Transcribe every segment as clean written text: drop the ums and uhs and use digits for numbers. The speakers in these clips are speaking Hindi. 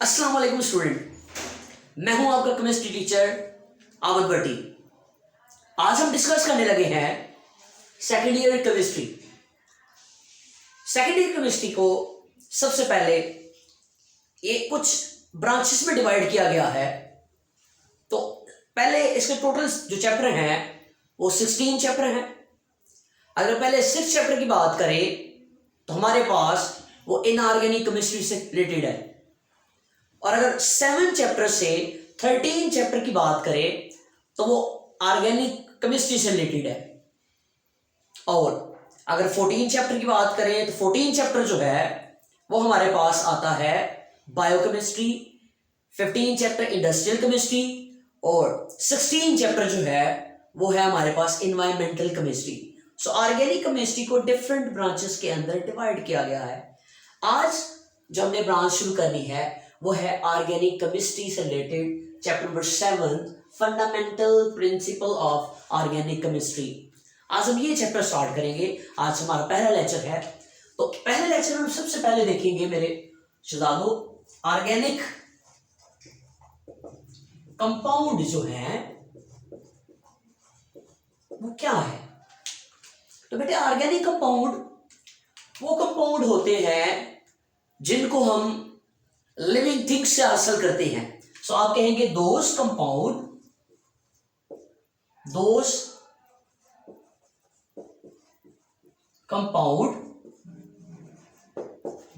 अस्सलाम वालेकुम स्टूडेंट, मैं हूं आपका केमिस्ट्री टीचर आमद भट्टी। आज हम डिस्कस करने लगे हैं second year chemistry. Second year chemistry को सबसे पहले ये कुछ ब्रांचेस में डिवाइड किया गया है। तो पहले इसके टोटल जो चैप्टर हैं वो 16 चैप्टर हैं। अगर पहले 6 चैप्टर की बात करें तो हमारे पास वो इनऑर्गेनिक केमिस्ट्री से रिलेटेड है, और अगर 7 चैप्टर से 13 चैप्टर की बात करें तो वो ऑर्गेनिक केमिस्ट्री से रिलेटेड है। और अगर 14 चैप्टर की बात करें तो 14 चैप्टर जो है वो हमारे पास आता है बायोकेमिस्ट्री, 15 चैप्टर इंडस्ट्रियल केमिस्ट्री, और 16 चैप्टर जो है वो है हमारे पास environmental chemistry. So organic chemistry को डिफरेंट ब्रांचेस के अंदर डिवाइड किया गया है। आज जो हमने ब्रांच शुरू करनी है वो है ऑर्गेनिक केमिस्ट्री से related chapter number 7, fundamental principle of organic chemistry. आज हम ये चैप्टर स्टार्ट करेंगे। आज हमारा पहला लेक्चर है। तो पहले लेक्चर में हम सबसे पहले देखेंगे मेरे शहजादों ऑर्गेनिक कंपाउंड जो है वो क्या है। तो बेटे ऑर्गेनिक कंपाउंड वो कंपाउंड होते हैं जिनको हम लिविंग थिंग्स से हासिल करते हैं। सो आप कहेंगे those compound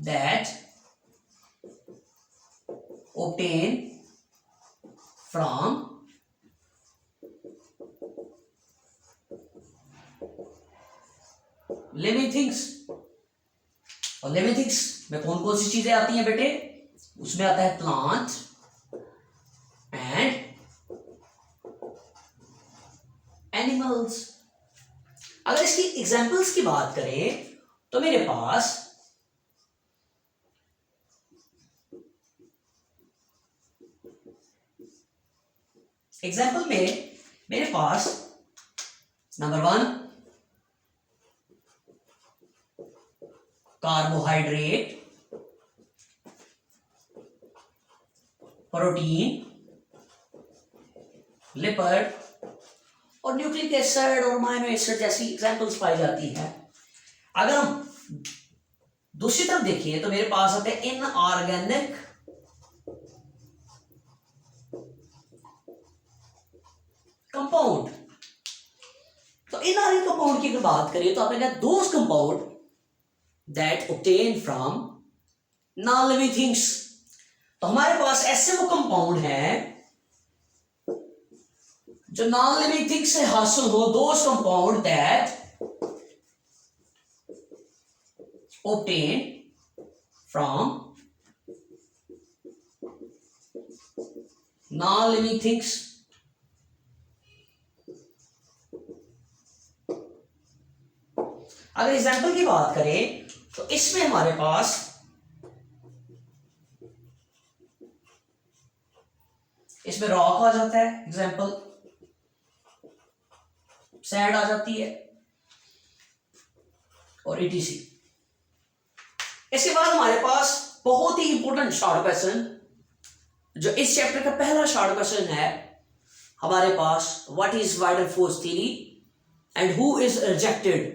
that obtain from living things. और लिविंग थिंग्स में कौन कौन सी चीजें आती हैं बेटे? उसमें आता है प्लांट एंड एनिमल्स। अगर इसकी एग्जाम्पल्स की बात करें तो मेरे पास एग्जाम्पल में मेरे पास नंबर 1 कार्बोहाइड्रेट, प्रोटीन, लिपिड और न्यूक्लिक एसिड और अमाइनो एसिड जैसी एग्जांपल्स पाई जाती है। अगर हम दूसरी तरफ देखिए तो मेरे पास आते हैं इनऑर्गेनिक कंपाउंड। तो इनऑर्गेनिक कंपाउंड की अगर बात करें तो आपने कहा those compound that obtain from non living things. तो हमारे पास ऐसे वो कंपाउंड हैं जो नॉन लिविंग थिंग से हासिल हो। Those compound that obtain from non living things. अगर एग्जाम्पल की बात करें तो इसमें हमारे पास इसमें रॉक आ जाता है, एग्जाम्पल सैंड आ जाती है और ईटीसी। इसके बाद हमारे पास बहुत ही इंपॉर्टेंट शॉर्ट क्वेश्चन जो इस चैप्टर का पहला शॉर्ट क्वेश्चन है हमारे पास, what is vital force theory and who is rejected.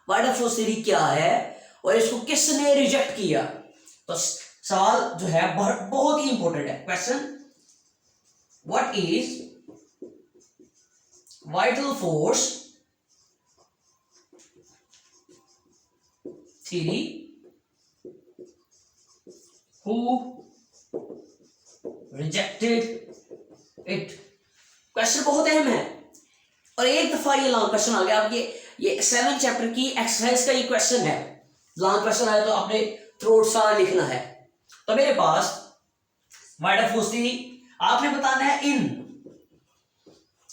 Vital force theory क्या है और इसको किसने रिजेक्ट किया। तो सवाल जो है बहुत ही इंपॉर्टेंट है question. What is vital force theory? Who rejected it? Question बहुत अहम है और एक दफा ये लॉन्ग क्वेश्चन आ गया। अब ये 7 चैप्टर की एक्सरसाइज का ये क्वेश्चन है। लॉन्ग क्वेश्चन आया तो आपने थ्रोट सारा लिखना है। तो मेरे पास वाइडर फोर्स थ्योरी आपने बताना है। इन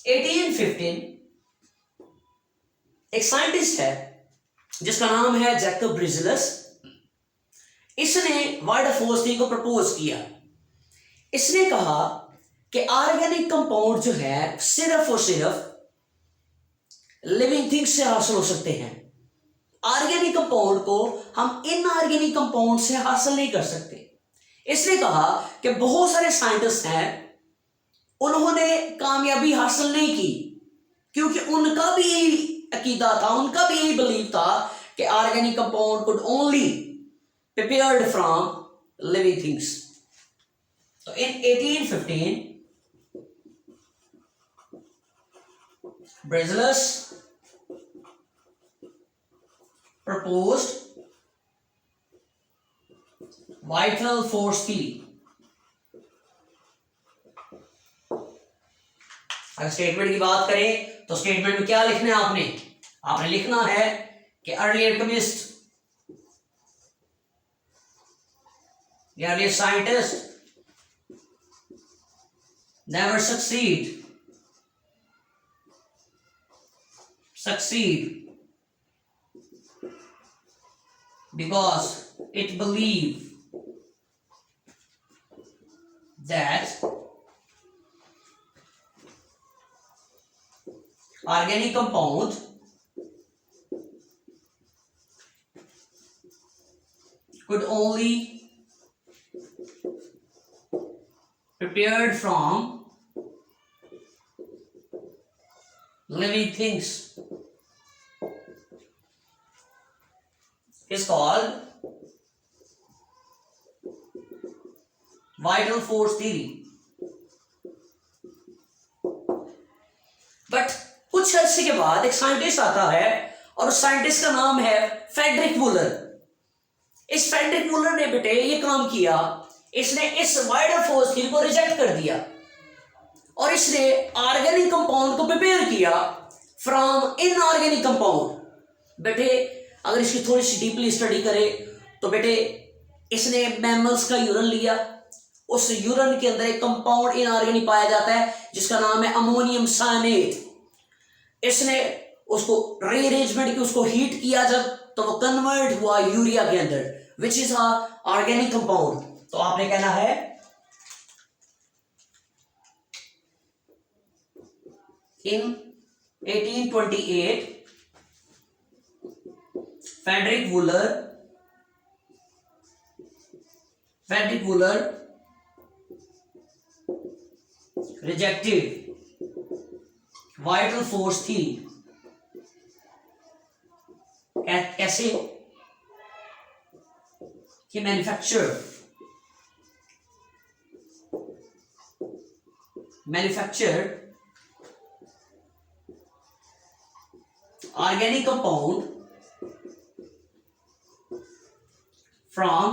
1815 एक साइंटिस्ट है जिसका नाम है जैकब ब्रिजलस। इसने वाइडर फोर्स थ्योरी को प्रपोज किया। इसने कहा कि ऑर्गेनिक कंपाउंड जो है सिर्फ और सिर्फ लिविंग थिंग्स से हासिल हो सकते हैं। ऑर्गेनिक कंपाउंड को हम इनऑर्गेनिक कंपाउंड से हासिल नहीं कर सकते। इसने कहा कि बहुत सारे साइंटिस्ट हैं, उन्होंने कामयाबी हासिल नहीं की क्योंकि उनका भी यही अकीदा था, उनका भी यही बिलीव था कि organic compound could only prepared from living things. तो इन 1815 Berzelius proposed vital force theory। अगर स्टेटमेंट की बात करें तो स्टेटमेंट में क्या लिखना है आपने? आपने लिखना है कि early alchemist, the earliest scientist never succeed because it believe that organic compound could only prepared from living things is called vital force theory। But कुछ अर्से के बाद एक साइंटिस्ट आता है और उस साइंटिस्ट का नाम है फ्रेडरिक वूलर। इस फ्रेडरिक वूलर ने बेटे ये काम किया, इसने इस वाइटल फोर्स थ्योरी को रिजेक्ट कर दिया और इसने ऑर्गेनिक कंपाउंड को प्रिपेयर किया फ्रॉम इनऑर्गेनिक कंपाउंड। बेटे अगर इसकी थोड़ी सी डीपली स्टडी करें तो बेटे इसने मैमल्स का यूरिन लिया, उस यूरिन के अंदर एक कंपाउंड इनऑर्गेनिक पाया जाता है जिसका नाम है अमोनियम सायनेट। इसने उसको रीअरेंजमेंट की, उसको हीट किया जब, तो वो कन्वर्ट हुआ यूरिया के अंदर विच इज ऑर्गेनिक कंपाउंड। तो आपने कहना है इन 1828 Frederick Wooler rejected vital force theory। कैसे? He manufactured organic compound from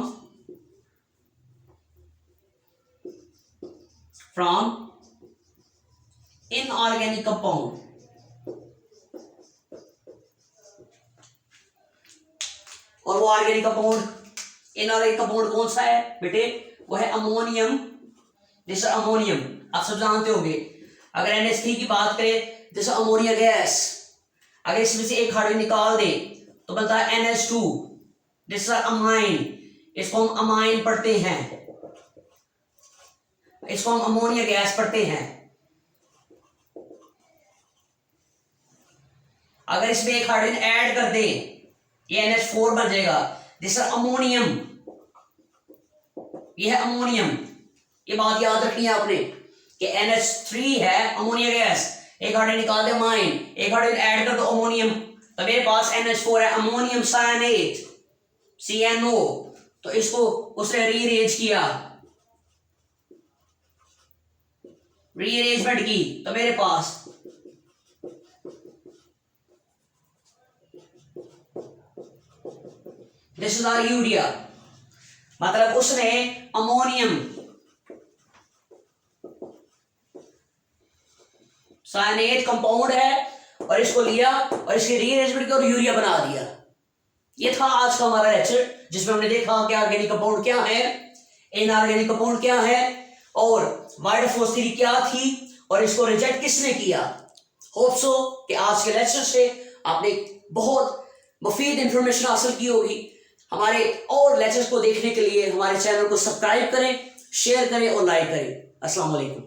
inorganic compound। और वो ऑर्गेनिक कंपाउंड, इनऑर्गेनिक कंपाउंड कौन सा है बेटे? वो है अमोनियम। जैसे अमोनियम आप सब जानते होंगे, अगर NH3 की बात करें जैसे अमोनिया गैस, अगर इसमें से एक हाइड्रोजन निकाल दे तो बनता है NH2। दिस आर अमाइन, इसको हम अमाइन पढ़ते हैं, इसको हम अमोनिया गैस पढ़ते हैं। अगर इसमें एक हाइड्रोजन ऐड कर दे ये NH4 बन जाएगा। दिस आर अमोनियम, ये है अमोनियम। ये बात याद रखनी है आपने कि NH3 है अमोनिया गैस, एक हाइड्रोजन निकाल दे अमाइन, एक हाइड्रोजन ऐड कर दो अमोनियम, तो मेरे पास NH4 है अमोनियम सायनेट CNO। तो इसको उसने रीअरेंज किया, रीअरेंजमेंट की, तो मेरे पास दिस इज आर यूरिया। मतलब उसने अमोनियम सायनेट कंपाउंड है और इसको लिया और इसकी रीअरेंजमेंट किया और यूरिया बना दिया। ये था आज का हमारा लेक्चर जिसमें हमने देखा कि ऑर्गेनिक कंपाउंड क्या है, इनऑर्गेनिक कंपाउंड क्या है और वाइटल फोर्स थ्योरी क्या थी और इसको रिजेक्ट किसने किया। होप सो कि आज के लेक्चर से आपने बहुत मुफीद इंफॉर्मेशन हासिल की होगी। हमारे और लेक्चर्स को देखने के लिए हमारे चैनल को सब्सक्राइब करें, शेयर करें और लाइक करें। अस्सलाम वालेकुम।